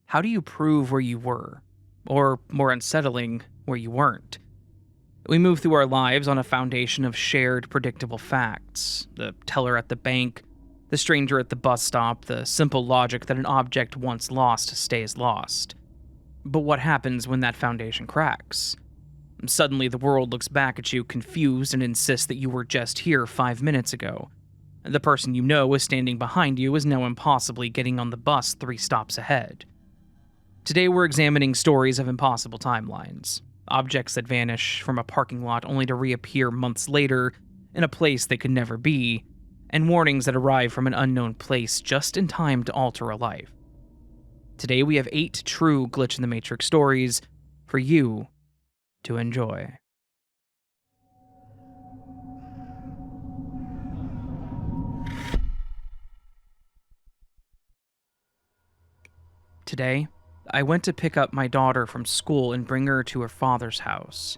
how do you prove where you were? Or, more unsettling, where you weren't? We move through our lives on a foundation of shared, predictable facts. The teller at the bank, the stranger at the bus stop, the simple logic that an object once lost stays lost. But what happens when that foundation cracks? Suddenly, the world looks back at you confused and insists that you were just here 5 minutes ago. The person you know is standing behind you is now impossibly getting on the bus 3 stops ahead. Today, we're examining stories of impossible timelines. Objects that vanish from a parking lot only to reappear months later in a place they could never be, and warnings that arrive from an unknown place just in time to alter a life. Today we have 8 true Glitch in the Matrix stories for you to enjoy. Today, I went to pick up my daughter from school and bring her to her father's house.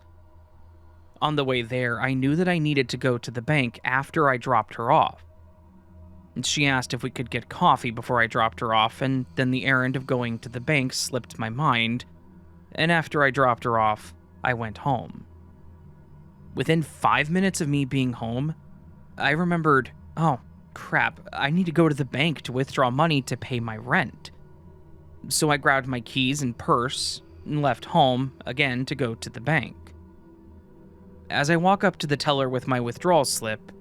On the way there, I knew that I needed to go to the bank after I dropped her off. She asked if we could get coffee before I dropped her off, and then the errand of going to the bank slipped my mind, and after I dropped her off, I went home. Within 5 minutes of me being home, I remembered, oh crap, I need to go to the bank to withdraw money to pay my rent. So I grabbed my keys and purse and left home again to go to the bank. As I walk up to the teller with my withdrawal slip,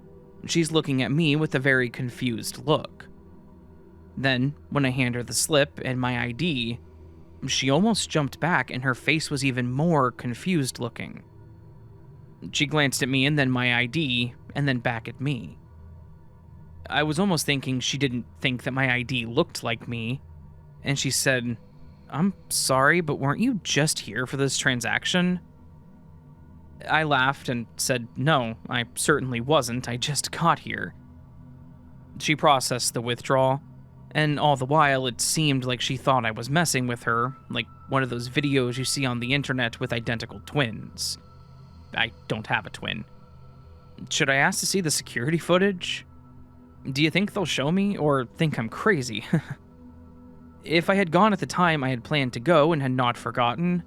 she's looking at me with a very confused look. Then, when I hand her the slip and my ID, she almost jumped back and her face was even more confused looking. She glanced at me and then my ID, and then back at me. I was almost thinking she didn't think that my ID looked like me, and she said, "I'm sorry, but weren't you just here for this transaction?" I laughed and said, "No, I certainly wasn't, I just got here." She processed the withdrawal, and all the while it seemed like she thought I was messing with her, like one of those videos you see on the internet with identical twins. I don't have a twin. Should I ask to see the security footage? Do you think they'll show me, or think I'm crazy? If I had gone at the time I had planned to go and had not forgotten,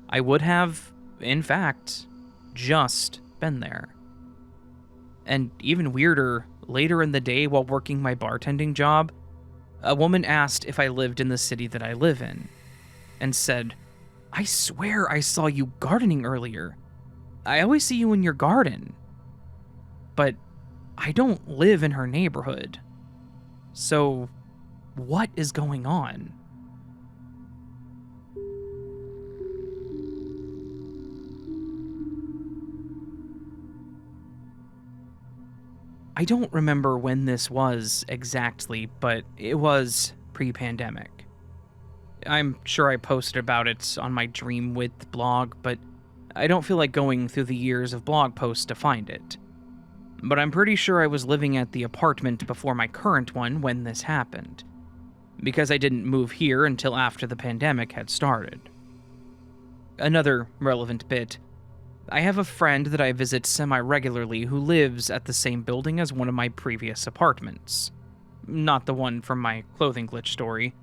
I would have, in fact, just been there. And even weirder, later in the day while working my bartending job, a woman asked if I lived in the city that I live in, and said, "I swear I saw you gardening earlier. I always see you in your garden." But I don't live in her neighborhood. So, what is going on? I don't remember when this was exactly, but it was pre-pandemic. I'm sure I posted about it on my Dreamwidth blog, but I don't feel like going through the years of blog posts to find it. But I'm pretty sure I was living at the apartment before my current one when this happened, because I didn't move here until after the pandemic had started. Another relevant bit, I have a friend that I visit semi-regularly who lives at the same building as one of my previous apartments. Not the one from my clothing glitch story.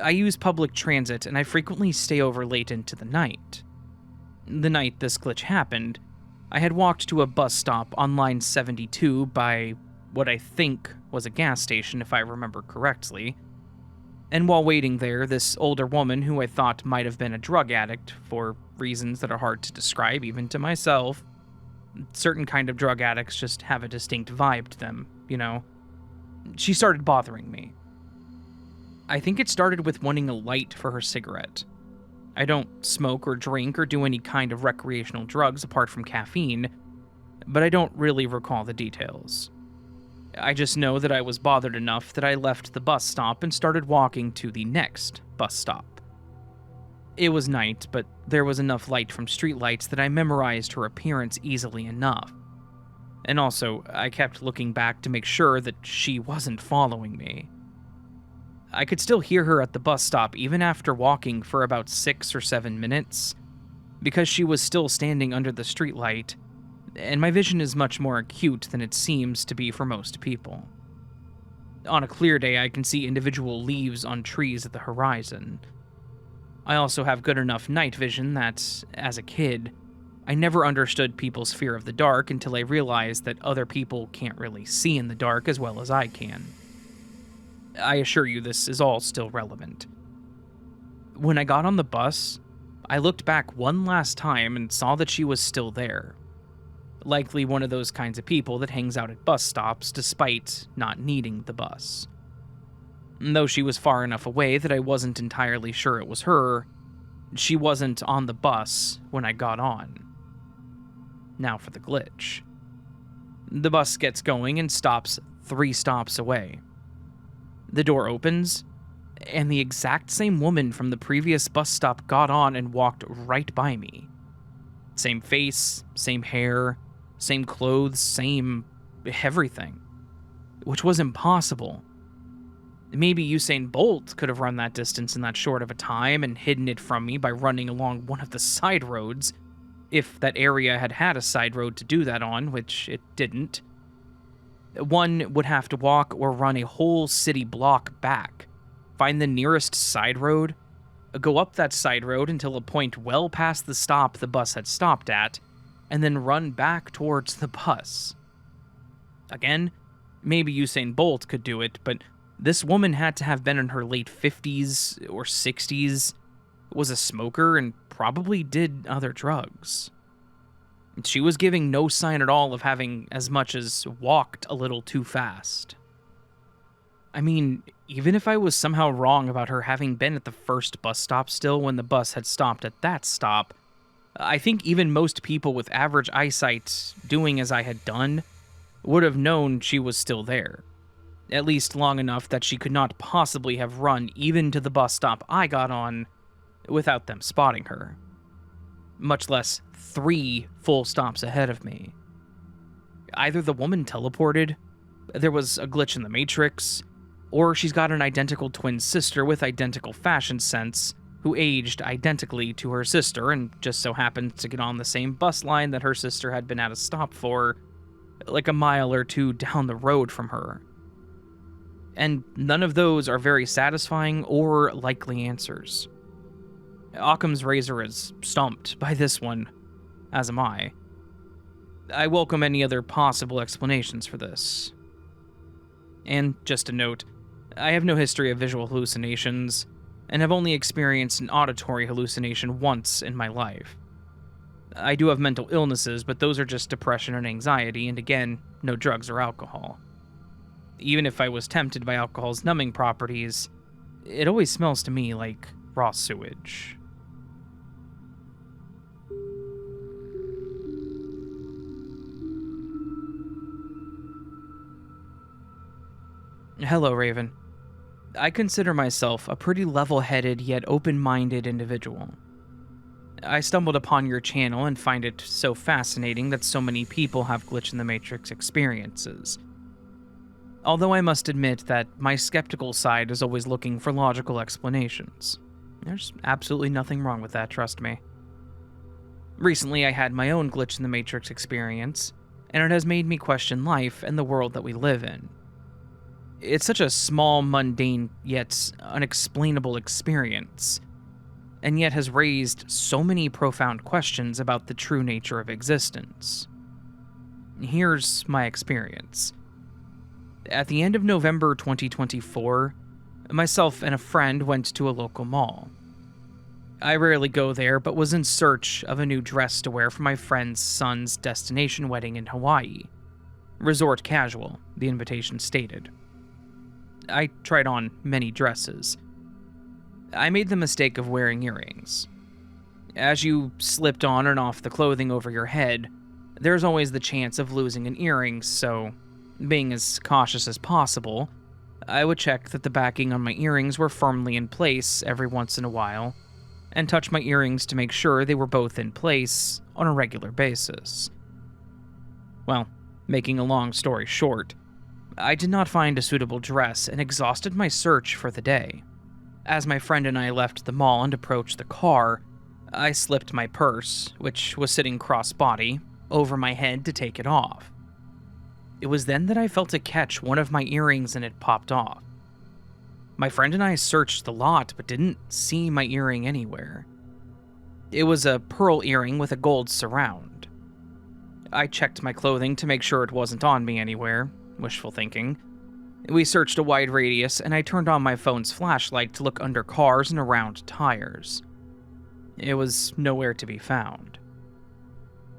I use public transit and I frequently stay over late into the night. The night this glitch happened, I had walked to a bus stop on line 72 by what I think was a gas station if I remember correctly. And while waiting there, this older woman who I thought might have been a drug addict, for reasons that are hard to describe even to myself. Certain kind of drug addicts just have a distinct vibe to them, you know. She started bothering me. I think it started with wanting a light for her cigarette. I don't smoke or drink or do any kind of recreational drugs apart from caffeine, but I don't really recall the details. I just know that I was bothered enough that I left the bus stop and started walking to the next bus stop. It was night, but there was enough light from streetlights that I memorized her appearance easily enough. And also, I kept looking back to make sure that she wasn't following me. I could still hear her at the bus stop even after walking for about 6 or 7 minutes, because she was still standing under the streetlight, and my vision is much more acute than it seems to be for most people. On a clear day, I can see individual leaves on trees at the horizon. I also have good enough night vision that, as a kid, I never understood people's fear of the dark until I realized that other people can't really see in the dark as well as I can. I assure you this is all still relevant. When I got on the bus, I looked back one last time and saw that she was still there. Likely one of those kinds of people that hangs out at bus stops despite not needing the bus. Though she was far enough away that I wasn't entirely sure it was her, she wasn't on the bus when I got on. Now for the glitch. The bus gets going and stops 3 stops away. The door opens, and the exact same woman from the previous bus stop got on and walked right by me. Same face, same hair, same clothes, same everything. Which was impossible. Maybe Usain Bolt could have run that distance in that short of a time and hidden it from me by running along one of the side roads, if that area had had a side road to do that on, which it didn't. One would have to walk or run a whole city block back, find the nearest side road, go up that side road until a point well past the stop the bus had stopped at, and then run back towards the bus. Again, maybe Usain Bolt could do it, but this woman had to have been in her late 50s or 60s, was a smoker, and probably did other drugs. She was giving no sign at all of having as much as walked a little too fast. I mean, even if I was somehow wrong about her having been at the first bus stop still when the bus had stopped at that stop, I think even most people with average eyesight doing as I had done would have known she was still there. At least long enough that she could not possibly have run even to the bus stop I got on without them spotting her. Much less 3 full stops ahead of me. Either the woman teleported, there was a glitch in the Matrix, or she's got an identical twin sister with identical fashion sense who aged identically to her sister and just so happened to get on the same bus line that her sister had been at a stop for, like a mile or 2 down the road from her. And none of those are very satisfying or likely answers. Occam's razor is stumped by this one, as am I. I welcome any other possible explanations for this. And just a note, I have no history of visual hallucinations, and have only experienced an auditory hallucination once in my life. I do have mental illnesses, but those are just depression and anxiety, and again, no drugs or alcohol. Even if I was tempted by alcohol's numbing properties, it always smells to me like raw sewage. Hello, Raven. I consider myself a pretty level-headed yet open-minded individual. I stumbled upon your channel and find it so fascinating that so many people have glitch in the Matrix experiences. Although I must admit that my skeptical side is always looking for logical explanations. There's absolutely nothing wrong with that, trust me. Recently, I had my own glitch in the Matrix experience, and it has made me question life and the world that we live in. It's such a small, mundane, yet unexplainable experience, and yet has raised so many profound questions about the true nature of existence. Here's my experience. At the end of November 2024, myself and a friend went to a local mall. I rarely go there, but was in search of a new dress to wear for my friend's son's destination wedding in Hawaii. Resort casual, the invitation stated. I tried on many dresses. I made the mistake of wearing earrings. As you slipped on and off the clothing over your head, there's always the chance of losing an earring, so, being as cautious as possible, I would check that the backing on my earrings were firmly in place every once in a while, and touch my earrings to make sure they were both in place on a regular basis. Well, making a long story short, I did not find a suitable dress and exhausted my search for the day. As my friend and I left the mall and approached the car, I slipped my purse, which was sitting cross-body, over my head to take it off. It was then that I felt a catch one of my earrings and it popped off. My friend and I searched the lot but didn't see my earring anywhere. It was a pearl earring with a gold surround. I checked my clothing to make sure it wasn't on me anywhere, wishful thinking. We searched a wide radius and I turned on my phone's flashlight to look under cars and around tires. It was nowhere to be found.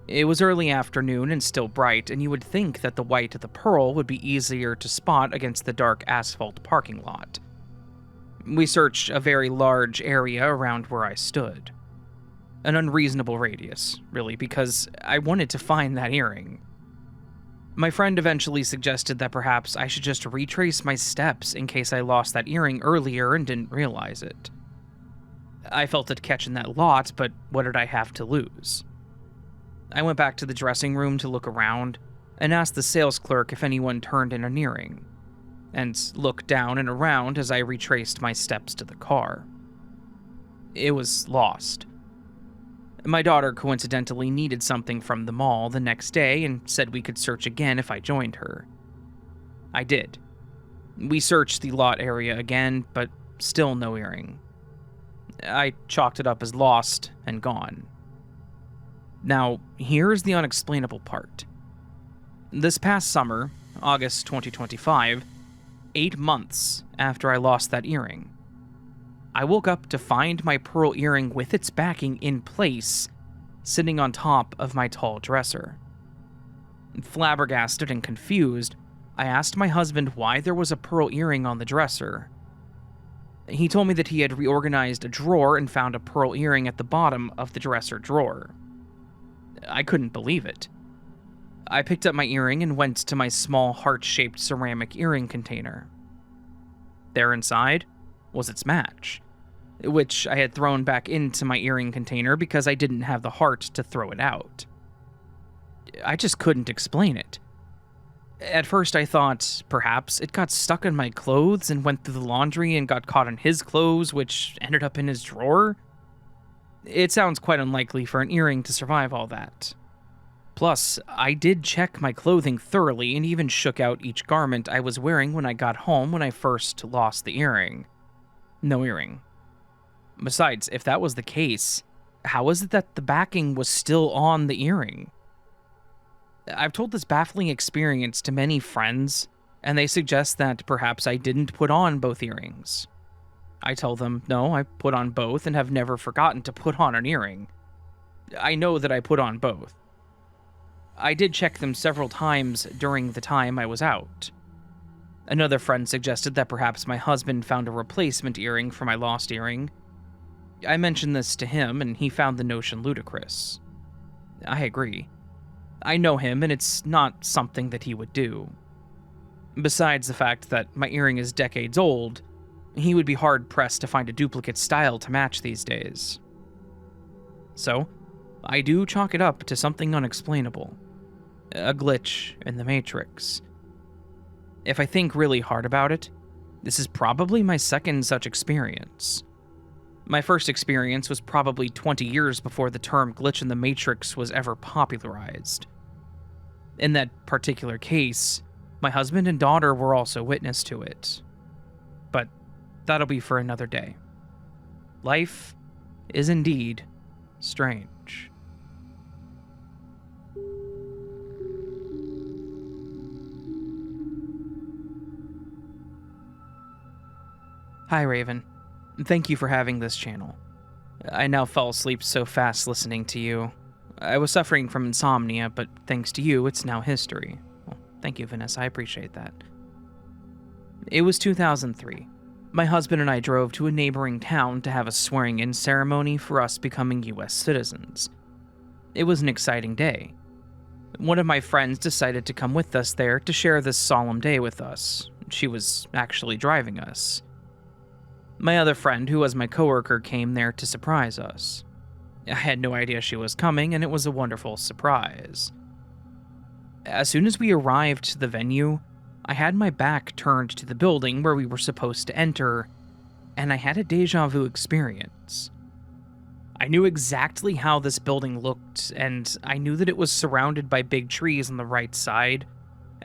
It was early afternoon and still bright, and you would think that the white of the pearl would be easier to spot against the dark asphalt parking lot. We searched a very large area around where I stood. An unreasonable radius, really, because I wanted to find that earring. My friend eventually suggested that perhaps I should just retrace my steps in case I lost that earring earlier and didn't realize it. I felt it catch in that lot, but what did I have to lose? I went back to the dressing room to look around and asked the sales clerk if anyone turned in an earring, and looked down and around as I retraced my steps to the car. It was lost. My daughter coincidentally needed something from the mall the next day and said we could search again if I joined her. I did. We searched the lot area again, but still no earring. I chalked it up as lost and gone. Now, here's the unexplainable part. This past summer, August 2025, 8 months after I lost that earring, I woke up to find my pearl earring with its backing in place, sitting on top of my tall dresser. Flabbergasted and confused, I asked my husband why there was a pearl earring on the dresser. He told me that he had reorganized a drawer and found a pearl earring at the bottom of the dresser drawer. I couldn't believe it. I picked up my earring and went to my small heart-shaped ceramic earring container. There inside was its match, which I had thrown back into my earring container because I didn't have the heart to throw it out. I just couldn't explain it. At first I thought perhaps it got stuck in my clothes and went through the laundry and got caught in his clothes, which ended up in his drawer. It sounds quite unlikely for an earring to survive all that. Plus, I did check my clothing thoroughly and even shook out each garment I was wearing when I got home when I first lost the earring. No earring. Besides, if that was the case, how is it that the backing was still on the earring? I've told this baffling experience to many friends, and they suggest that perhaps I didn't put on both earrings. I tell them, no, I put on both and have never forgotten to put on an earring. I know that I put on both. I did check them several times during the time I was out. Another friend suggested that perhaps my husband found a replacement earring for my lost earring. I mentioned this to him, and he found the notion ludicrous. I agree. I know him, and it's not something that he would do. Besides the fact that my earring is decades old, he would be hard-pressed to find a duplicate style to match these days. So, I do chalk it up to something unexplainable. A glitch in the Matrix. If I think really hard about it, this is probably my second such experience. My first experience was probably 20 years before the term glitch in the Matrix was ever popularized. In that particular case, my husband and daughter were also witness to it. But that'll be for another day. Life is indeed strange. Hi, Raven. Thank you for having this channel. I now fall asleep so fast listening to you. I was suffering from insomnia, but thanks to you, it's now history. Well, thank you, Vanessa. I appreciate that. It was 2003. My husband and I drove to a neighboring town to have a swearing-in ceremony for us becoming U.S. citizens. It was an exciting day. One of my friends decided to come with us there to share this solemn day with us. She was actually driving us. My other friend, who was my coworker, came there to surprise us. I had no idea she was coming, and it was a wonderful surprise. As soon as we arrived to the venue, I had my back turned to the building where we were supposed to enter, and I had a deja vu experience. I knew exactly how this building looked, and I knew that it was surrounded by big trees on the right side,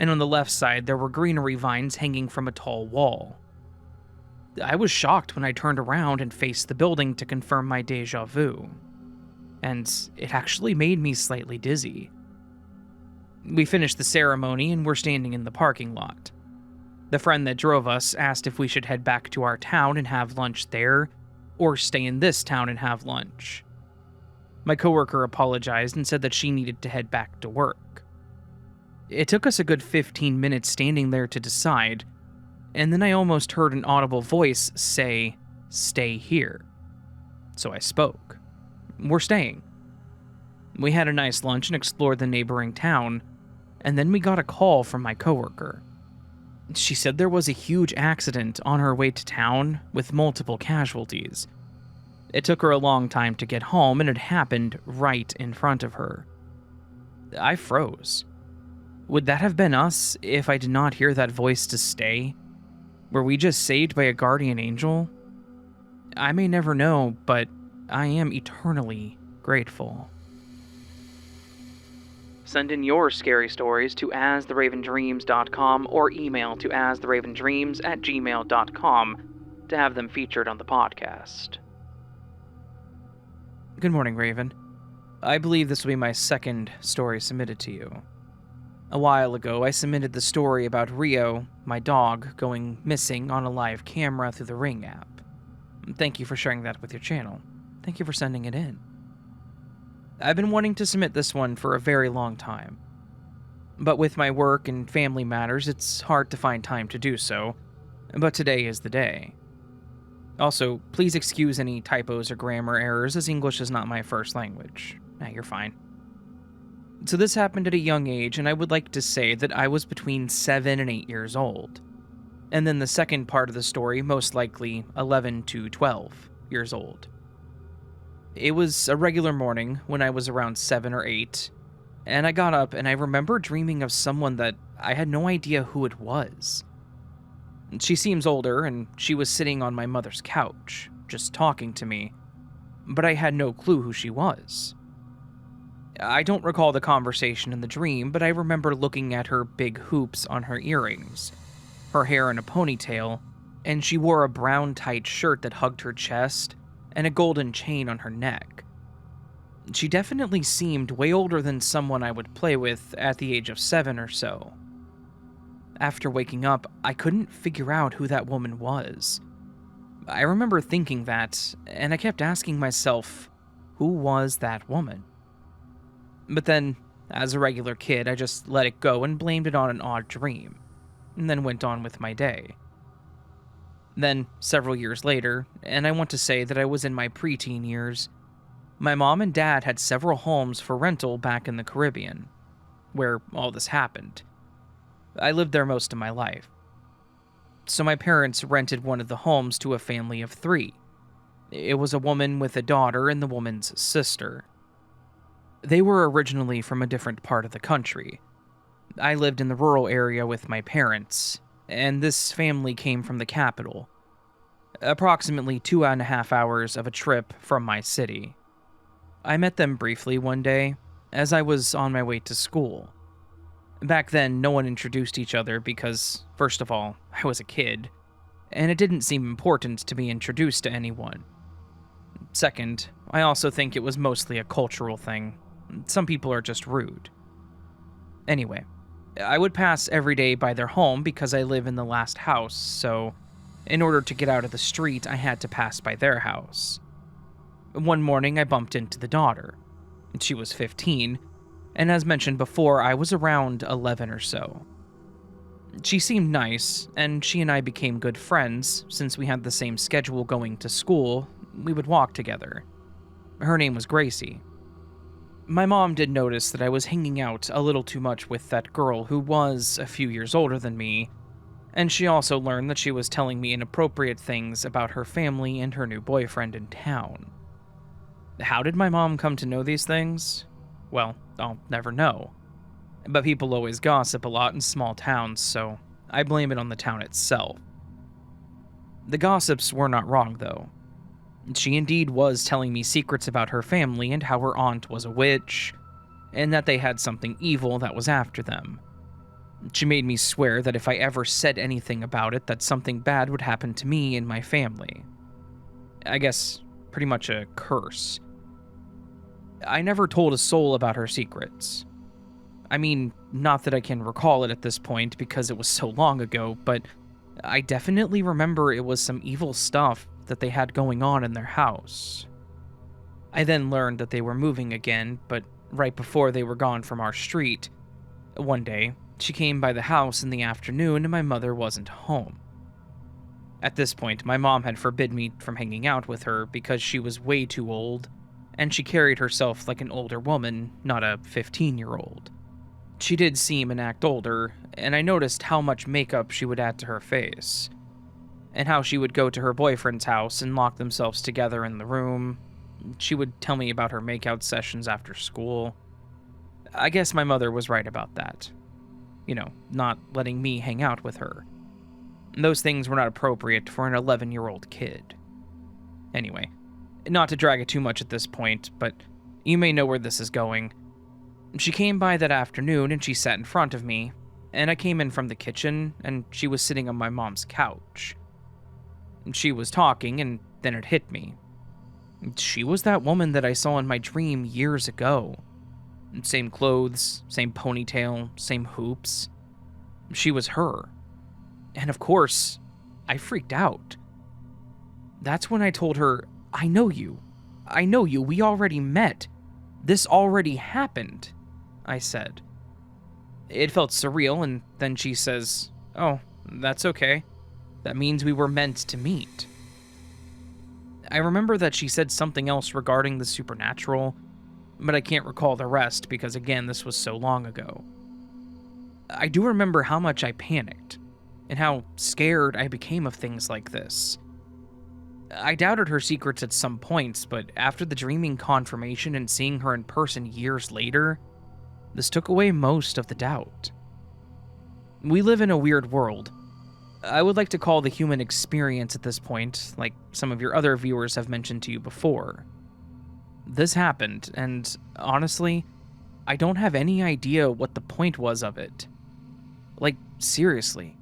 and on the left side there were greenery vines hanging from a tall wall. I was shocked when I turned around and faced the building to confirm my déjà vu, and it actually made me slightly dizzy. We finished the ceremony and were standing in the parking lot. The friend that drove us asked if we should head back to our town and have lunch there, or stay in this town and have lunch. My coworker apologized and said that she needed to head back to work. It took us a good 15 minutes standing there to decide, and then I almost heard an audible voice say, "Stay here." So I spoke. "We're staying." We had a nice lunch and explored the neighboring town, and then we got a call from my coworker. She said there was a huge accident on her way to town with multiple casualties. It took her a long time to get home, and it happened right in front of her. I froze. Would that have been us if I did not hear that voice to stay? Were we just saved by a guardian angel? I may never know, but I am eternally grateful. Send in your scary stories to astheravendreams.com or email to astheravendreams@gmail.com to have them featured on the podcast. Good morning, Raven. I believe this will be my second story submitted to you. A while ago, I submitted the story about Rio, my dog, going missing on a live camera through the Ring app. Thank you for sharing that with your channel. Thank you for sending it in. I've been wanting to submit this one for a very long time, but with my work and family matters, it's hard to find time to do so, but today is the day. Also, please excuse any typos or grammar errors, as English is not my first language. You're fine. So this happened at a young age, and I would like to say that I was between 7 and 8 years old. And then the second part of the story, most likely 11 to 12 years old. It was a regular morning when I was around 7 or 8, and I got up and I remember dreaming of someone that I had no idea who it was. She seems older, and she was sitting on my mother's couch, just talking to me, but I had no clue who she was. I don't recall the conversation in the dream, but I remember looking at her big hoops on her earrings, her hair in a ponytail, and she wore a brown tight shirt that hugged her chest, and a golden chain on her neck. She definitely seemed way older than someone I would play with at the age of 7 or so. After waking up, I couldn't figure out who that woman was. I remember thinking that, and I kept asking myself, who was that woman? But then, as a regular kid, I just let it go and blamed it on an odd dream, and then went on with my day. Then, several years later, and I want to say that I was in my preteen years, my mom and dad had several homes for rental back in the Caribbean, where all this happened. I lived there most of my life. So my parents rented one of the homes to a family of 3. It was a woman with a daughter and the woman's sister. They were originally from a different part of the country. I lived in the rural area with my parents, and this family came from the capital, approximately 2.5 hours of a trip from my city. I met them briefly one day, as I was on my way to school. Back then, no one introduced each other because, first of all, I was a kid, and it didn't seem important to be introduced to anyone. Second, I also think it was mostly a cultural thing. Some people are just rude. Anyway, I would pass every day by their home because I live in the last house, so in order to get out of the street, I had to pass by their house. One morning, I bumped into the daughter. She was 15, and as mentioned before, I was around 11 or so. She seemed nice, and she and I became good friends since we had the same schedule going to school. We would walk together. Her name was Gracie. My mom did notice that I was hanging out a little too much with that girl who was a few years older than me, and she also learned that she was telling me inappropriate things about her family and her new boyfriend in town. How did my mom come to know these things? Well, I'll never know. But people always gossip a lot in small towns, so I blame it on the town itself. The gossips were not wrong, though. She indeed was telling me secrets about her family and how her aunt was a witch, and that they had something evil that was after them. She made me swear that if I ever said anything about it, that something bad would happen to me and my family. I guess, pretty much a curse. I never told a soul about her secrets. I mean, not that I can recall it at this point because it was so long ago, but I definitely remember it was some evil stuff that they had going on in their house. I then learned that they were moving again, but right before they were gone from our street, one day, she came by the house in the afternoon and my mother wasn't home. At this point, my mom had forbid me from hanging out with her because she was way too old, and she carried herself like an older woman, not a 15-year-old. She did seem and act older, and I noticed how much makeup she would add to her face, and how she would go to her boyfriend's house and lock themselves together in the room. She would tell me about her makeout sessions after school. I guess my mother was right about that. Not letting me hang out with her. Those things were not appropriate for an 11-year-old kid. Anyway, not to drag it too much at this point, but you may know where this is going. She came by that afternoon and she sat in front of me, and I came in from the kitchen and she was sitting on my mom's couch. She was talking and then it hit me. She was that woman that I saw in my dream years ago. Same clothes, same ponytail, same hoops. She was her. And of course, I freaked out. That's when I told her, I know you, we already met. This already happened, I said. It felt surreal, and then she says, oh, that's okay. That means we were meant to meet. I remember that she said something else regarding the supernatural, but I can't recall the rest because, again, this was so long ago. I do remember how much I panicked, and how scared I became of things like this. I doubted her secrets at some points, but after the dreaming confirmation and seeing her in person years later, this took away most of the doubt. We live in a weird world. I would like to call the human experience at this point, like some of your other viewers have mentioned to you before. This happened, and honestly, I don't have any idea what the point was of it. Like, seriously.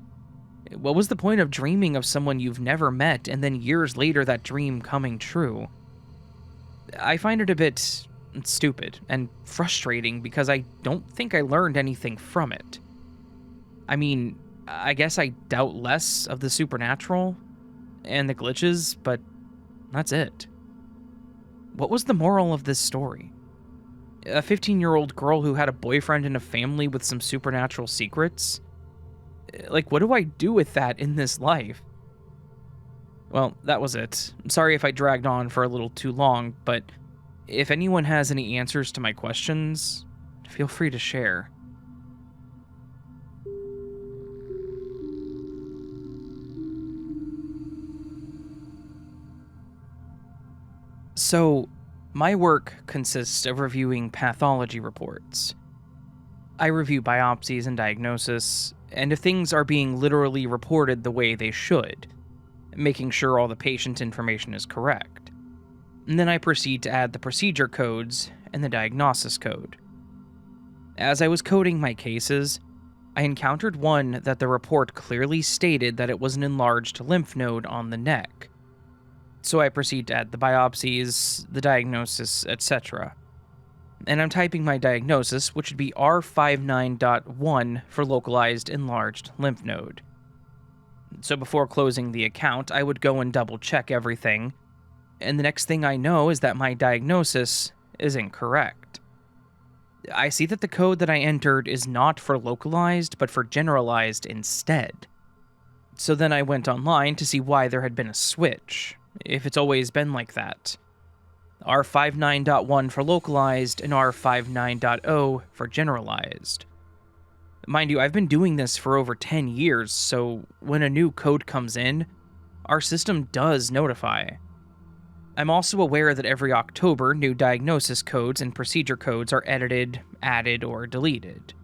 What was the point of dreaming of someone you've never met and then years later that dream coming true? I find it a bit stupid and frustrating because I don't think I learned anything from it. I mean, I guess I doubt less of the supernatural and the glitches, but that's it. What was the moral of this story? A 15-year-old girl who had a boyfriend and a family with some supernatural secrets? Like, what do I do with that in this life? Well, that was it. Sorry if I dragged on for a little too long, but if anyone has any answers to my questions, feel free to share. So, my work consists of reviewing pathology reports. I review biopsies and diagnosis, and if things are being literally reported the way they should, making sure all the patient information is correct. And then I proceed to add the procedure codes and the diagnosis code. As I was coding my cases, I encountered one that the report clearly stated that it was an enlarged lymph node on the neck. So I proceed to add the biopsies, the diagnosis, etc. And I'm typing my diagnosis, which would be R59.1 for localized enlarged lymph node. So before closing the account, I would go and double check everything, and the next thing I know is that my diagnosis is incorrect. I see that the code that I entered is not for localized, but for generalized instead. So then I went online to see why there had been a switch, if it's always been like that. R59.1 for localized and R59.0 for generalized. Mind you, I've been doing this for over 10 years, so when a new code comes in, our system does notify. I'm also aware that every October, new diagnosis codes and procedure codes are edited, added, or deleted.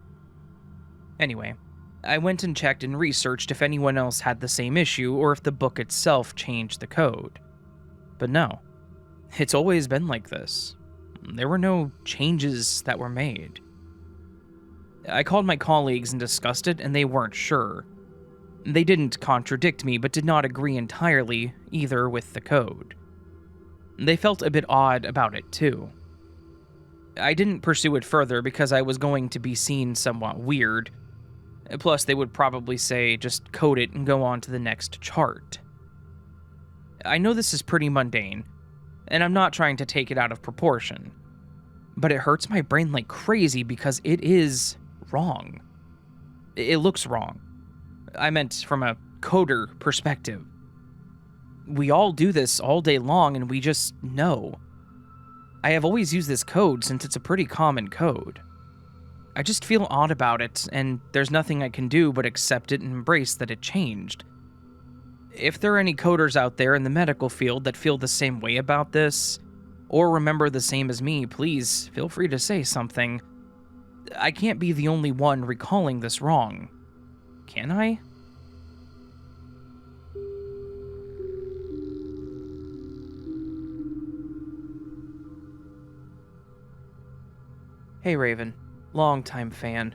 Anyway, I went and checked and researched if anyone else had the same issue or if the book itself changed the code. But no, it's always been like this. There were no changes that were made. I called my colleagues and discussed it, and they weren't sure. They didn't contradict me, but did not agree entirely either with the code. They felt a bit odd about it, too. I didn't pursue it further because I was going to be seen somewhat weird. Plus, they would probably say, just code it and go on to the next chart. I know this is pretty mundane, and I'm not trying to take it out of proportion, but it hurts my brain like crazy because it is wrong. It looks wrong. I meant from a coder perspective. We all do this all day long, and we just know. I have always used this code since it's a pretty common code. I just feel odd about it, and there's nothing I can do but accept it and embrace that it changed. If there are any coders out there in the medical field that feel the same way about this, or remember the same as me, please feel free to say something. I can't be the only one recalling this wrong. Can I? Hey Raven, long-time fan.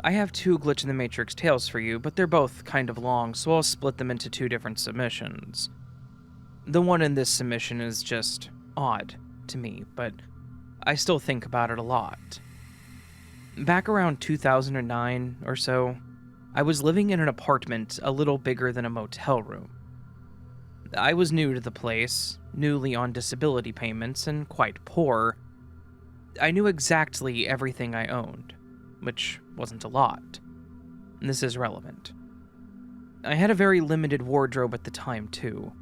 I have 2 Glitch in the Matrix tales for you, but they're both kind of long, so I'll split them into 2 different submissions. The one in this submission is just odd to me, but I still think about it a lot. Back around 2009 or so, I was living in an apartment a little bigger than a motel room. I was new to the place, newly on disability payments, and quite poor. I knew exactly everything I owned, which wasn't a lot. This is relevant. I had a very limited wardrobe at the time, too.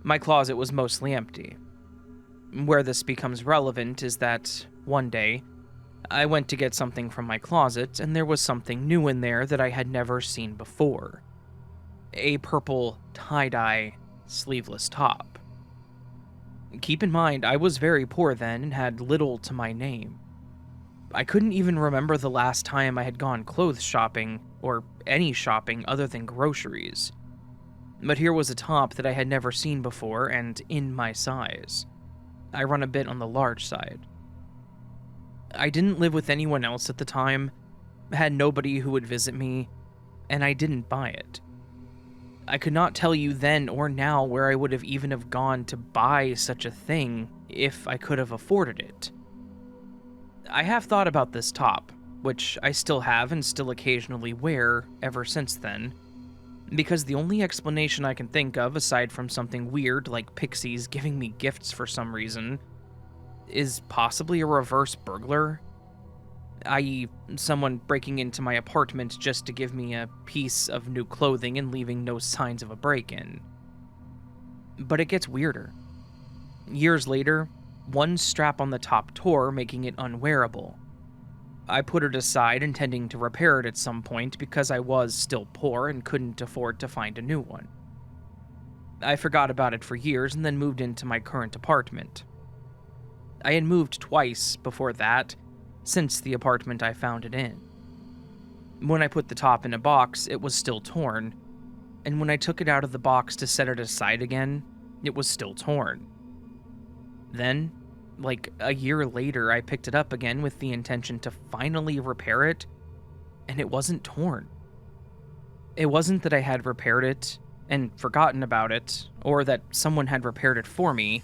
My closet was mostly empty. Where this becomes relevant is that, one day, I went to get something from my closet, and there was something new in there that I had never seen before. A purple tie-dye sleeveless top. Keep in mind, I was very poor then and had little to my name. I couldn't even remember the last time I had gone clothes shopping, or any shopping other than groceries. But here was a top that I had never seen before and in my size. I run a bit on the large side. I didn't live with anyone else at the time, had nobody who would visit me, and I didn't buy it. I could not tell you then or now where I would have even have gone to buy such a thing if I could have afforded it. I have thought about this top, which I still have and still occasionally wear ever since then, because the only explanation I can think of, aside from something weird like pixies giving me gifts for some reason, is possibly a reverse burglar, i.e., someone breaking into my apartment just to give me a piece of new clothing and leaving no signs of a break-in. But it gets weirder. Years later, one strap on the top tore, making it unwearable. I put it aside, intending to repair it at some point because I was still poor and couldn't afford to find a new one. I forgot about it for years and then moved into my current apartment. I had moved twice before that, since the apartment I found it in. When I put the top in a box, it was still torn, and when I took it out of the box to set it aside again, it was still torn. Then, like a year later, I picked it up again with the intention to finally repair it, and it wasn't torn. It wasn't that I had repaired it and forgotten about it, or that someone had repaired it for me.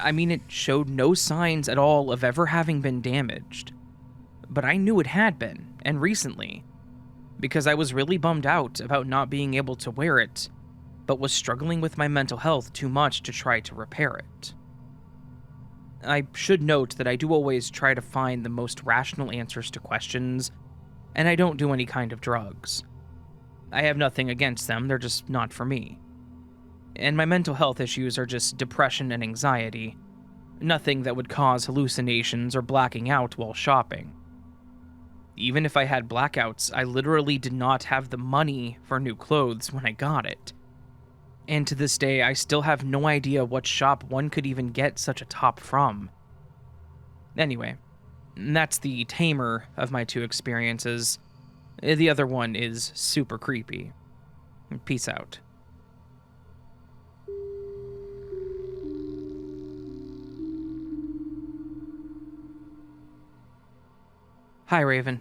I mean, it showed no signs at all of ever having been damaged. But I knew it had been, and recently, because I was really bummed out about not being able to wear it, but was struggling with my mental health too much to try to repair it. I should note that I do always try to find the most rational answers to questions, and I don't do any kind of drugs. I have nothing against them, they're just not for me. And my mental health issues are just depression and anxiety, nothing that would cause hallucinations or blacking out while shopping. Even if I had blackouts, I literally did not have the money for new clothes when I got it. And to this day, I still have no idea what shop one could even get such a top from. Anyway, that's the tamer of my 2 experiences. The other one is super creepy. Peace out. Hi, Raven.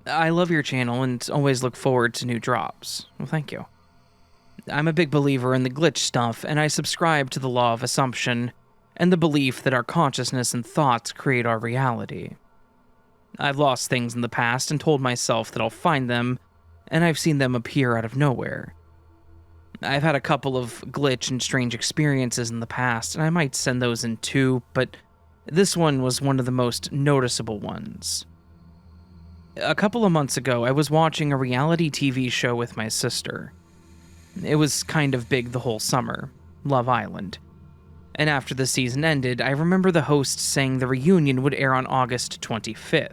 I love your channel and always look forward to new drops. Well, thank you. I'm a big believer in the glitch stuff, and I subscribe to the law of assumption and the belief that our consciousness and thoughts create our reality. I've lost things in the past and told myself that I'll find them, and I've seen them appear out of nowhere. I've had a couple of glitch and strange experiences in the past, and I might send those in too, but this one was one of the most noticeable ones. A couple of months ago, I was watching a reality TV show with my sister. It was kind of big the whole summer, Love Island. And after the season ended, I remember the host saying the reunion would air on August 25th.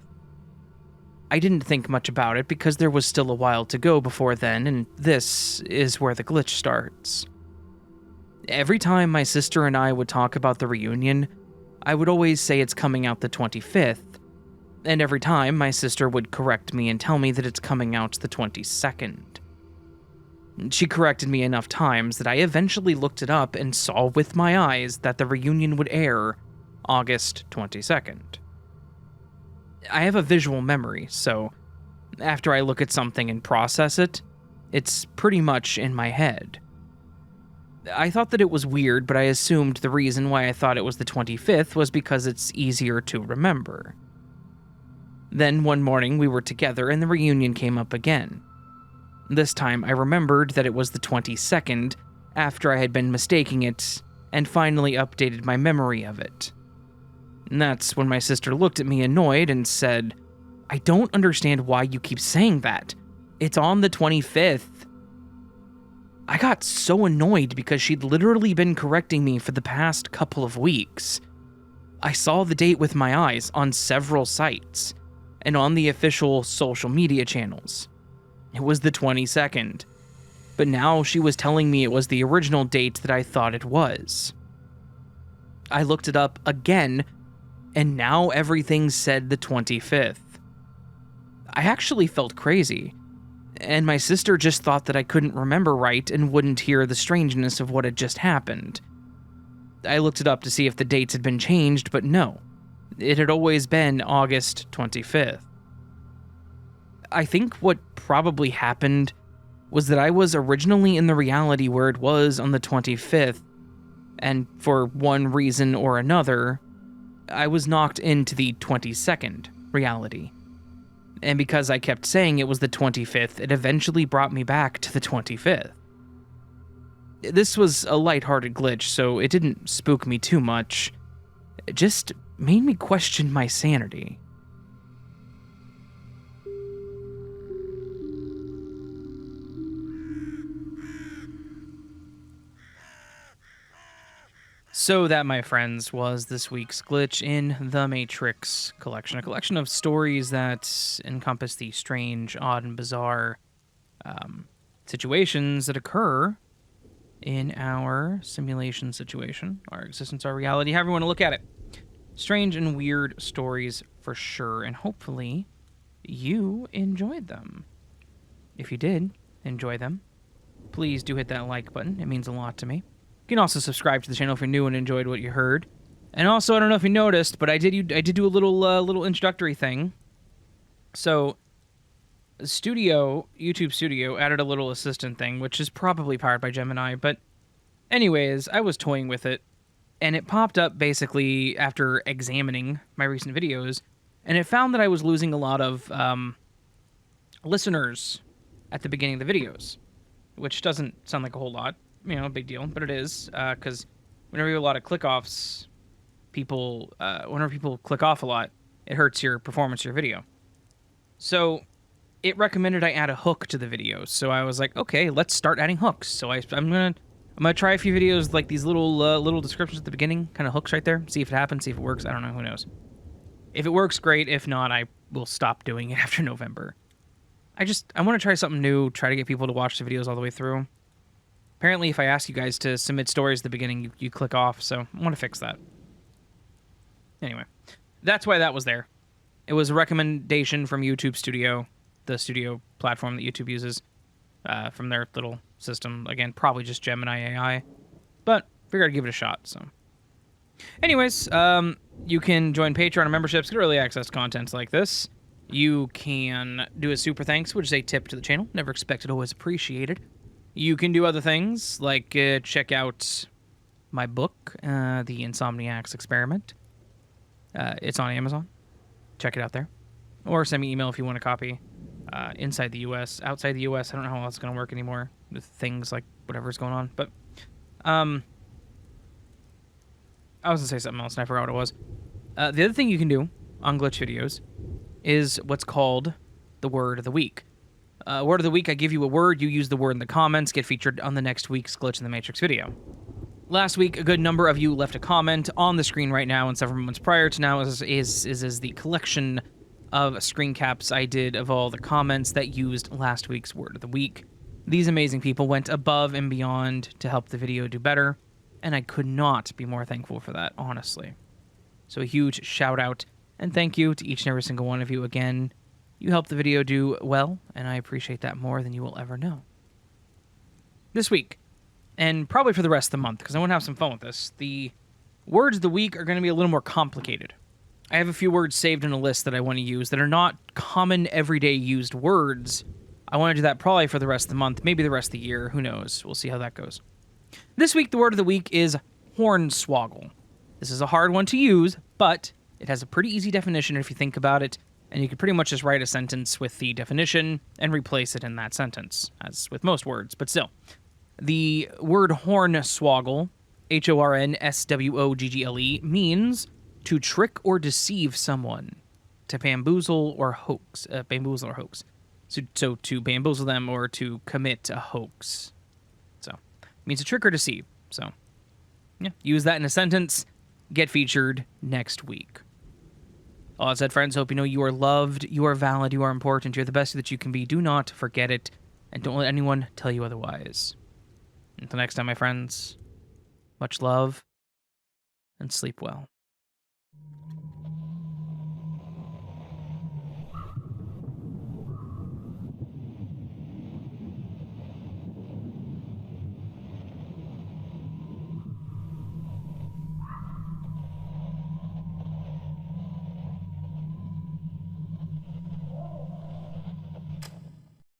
I didn't think much about it because there was still a while to go before then, and this is where the glitch starts. Every time my sister and I would talk about the reunion, I would always say it's coming out the 25th, and every time my sister would correct me and tell me that it's coming out the 22nd. She corrected me enough times that I eventually looked it up and saw with my eyes that the reunion would air August 22nd. I have a visual memory, so after I look at something and process it, it's pretty much in my head. I thought that it was weird, but I assumed the reason why I thought it was the 25th was because it's easier to remember. Then one morning we were together and the reunion came up again. This time I remembered that it was the 22nd after I had been mistaking it and finally updated my memory of it. And that's when my sister looked at me annoyed and said, "I don't understand why you keep saying that. It's on the 25th. I got so annoyed because she'd literally been correcting me for the past couple of weeks. I saw the date with my eyes on several sites and on the official social media channels. It was the 22nd, but now she was telling me it was the original date that I thought it was. I looked it up again, and now everything said the 25th. I actually felt crazy, and my sister just thought that I couldn't remember right and wouldn't hear the strangeness of what had just happened. I looked it up to see if the dates had been changed, but no. It had always been August 25th. I think what probably happened was that I was originally in the reality where it was on the 25th, and for one reason or another, I was knocked into the 22nd reality. And because I kept saying it was the 25th, it eventually brought me back to the 25th. This was a lighthearted glitch, so it didn't spook me too much. It just made me question my sanity. So that, my friends, was this week's glitch in the Matrix collection. A collection of stories that encompass the strange, odd, and bizarre situations that occur in our simulation situation, our existence, our reality, however you want to look at it. Strange and weird stories for sure, and hopefully you enjoyed them. If you did enjoy them, please do hit that like button. It means a lot to me. You can also subscribe to the channel if you're new and enjoyed what you heard. And also, I don't know if you noticed, but I did do a little introductory thing. So, YouTube Studio added a little assistant thing, which is probably powered by Gemini. But anyways, I was toying with it, and it popped up basically after examining my recent videos, and it found that I was losing a lot of listeners at the beginning of the videos, which doesn't sound like a whole lot. You know, big deal, but it is, because whenever you have a lot of click-offs, whenever people click off a lot, it hurts your performance of your video. So, it recommended I add a hook to the video, so I was like, okay, let's start adding hooks. So I'm gonna try a few videos, like these little descriptions at the beginning, kind of hooks right there, see if it happens, see if it works, I don't know, who knows. If it works, great. If not, I will stop doing it after November. I want to try something new, try to get people to watch the videos all the way through. Apparently, if I ask you guys to submit stories at the beginning, you click off, so I want to fix that. Anyway, that's why that was there. It was a recommendation from YouTube Studio, the studio platform that YouTube uses, from their little system. Again, probably just Gemini AI, but figured I'd give it a shot, so. Anyways, you can join Patreon memberships, get early access to contents like this. You can do a super thanks, which is a tip to the channel. Never expected, always appreciated. You can do other things, like check out my book, The Insomniac's Experiment. It's on Amazon. Check it out there. Or send me an email if you want a copy. Inside the U.S., outside the U.S., I don't know how that's going to work anymore with things like whatever's going on. But I was going to say something else, and I forgot what it was. The other thing you can do on Glitch videos is what's called the Word of the Week. Word of the Week, I give you a word, you use the word in the comments, get featured on the next week's Glitch in the Matrix video. Last week, a good number of you left a comment on the screen right now, and several months prior to now is the collection of screen caps I did of all the comments that used last week's Word of the Week. These amazing people went above and beyond to help the video do better, and I could not be more thankful for that, honestly. So a huge shout out and thank you to each and every single one of you again. You helped the video do well, and I appreciate that more than you will ever know. This week, and probably for the rest of the month, because I want to have some fun with this, the words of the week are going to be a little more complicated. I have a few words saved in a list that I want to use that are not common, everyday used words. I want to do that probably for the rest of the month, maybe the rest of the year. Who knows? We'll see how that goes. This week, the word of the week is hornswoggle. This is a hard one to use, but it has a pretty easy definition if you think about it, and you can pretty much just write a sentence with the definition and replace it in that sentence, as with most words, but still. The word hornswoggle, Hornswoggle, means to trick or deceive someone, to bamboozle or hoax. So to bamboozle them or to commit a hoax. So, it means to trick or deceive. So, yeah, use that in a sentence, get featured next week. All that said, friends, hope you know you are loved, you are valid, you are important, you're the best that you can be. Do not forget it, and don't let anyone tell you otherwise. Until next time, my friends, much love, and sleep well.